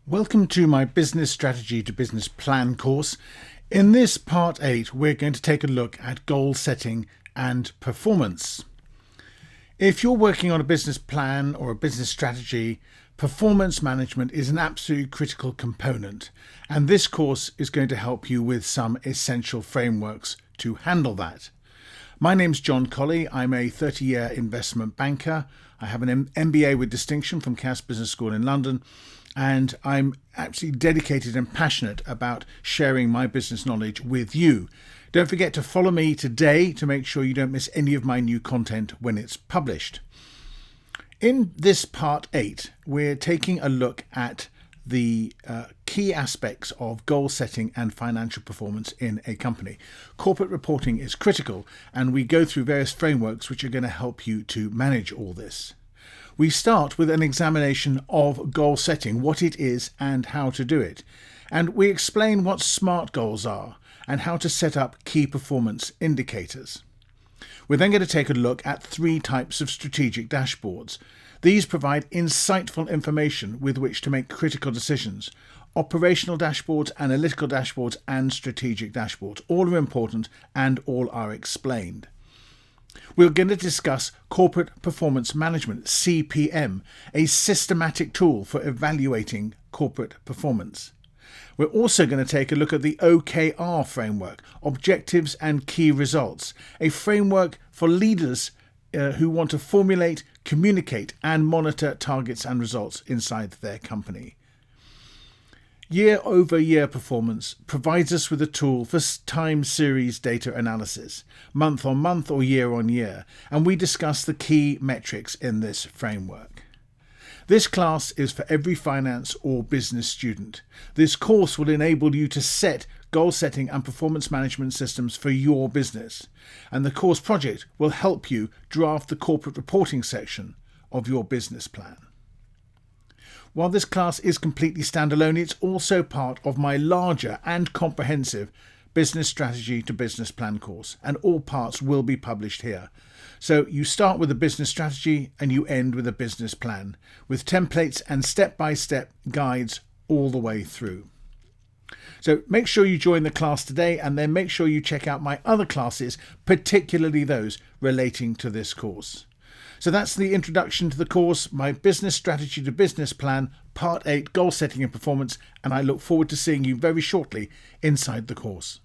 Welcome to my Business Strategy to Business Plan course. In this part 8, we're going to take a look at goal setting and performance. If you're working on a business plan or a business strategy, performance management is an absolutely critical component, and this course is going to help you with some essential frameworks to handle that. My name's John Colley. I'm a 30-year investment banker. I have an MBA with distinction from Cass Business School in London, and I'm absolutely dedicated and passionate about sharing my business knowledge with you. Don't forget to follow me today to make sure you don't miss any of my new content when it's published. In this part 8, we're taking a look at the key aspects of goal setting and financial performance in a company. Corporate reporting is critical, and we go through various frameworks which are going to help you to manage all this. We start with an examination of goal setting, what it is and how to do it. And we explain what SMART goals are and how to set up key performance indicators. We're then going to take a look at 3 types of strategic dashboards. These provide insightful information with which to make critical decisions. Operational dashboards, analytical dashboards, and strategic dashboards. All are important and all are explained. We're going to discuss Corporate Performance Management, CPM, a systematic tool for evaluating corporate performance. We're also going to take a look at the OKR framework, Objectives and Key Results, a framework for leaders who want to formulate, communicate and monitor targets and results inside their company. Year-over-year performance provides us with a tool for time series data analysis, month-on-month or year-on-year, and we discuss the key metrics in this framework. This class is for every finance or business student. This course will enable you to set goal setting and performance management systems for your business, and the course project will help you draft the corporate reporting section of your business plan. While this class is completely standalone, it's also part of my larger and comprehensive Business Strategy to Business Plan course, and all parts will be published here. So you start with a business strategy and you end with a business plan, with templates and step-by-step guides all the way through. So make sure you join the class today, and then make sure you check out my other classes, particularly those relating to this course. So that's the introduction to the course, my Business Strategy to Business Plan, Part 8, Goal Setting and Performance, and I look forward to seeing you very shortly inside the course.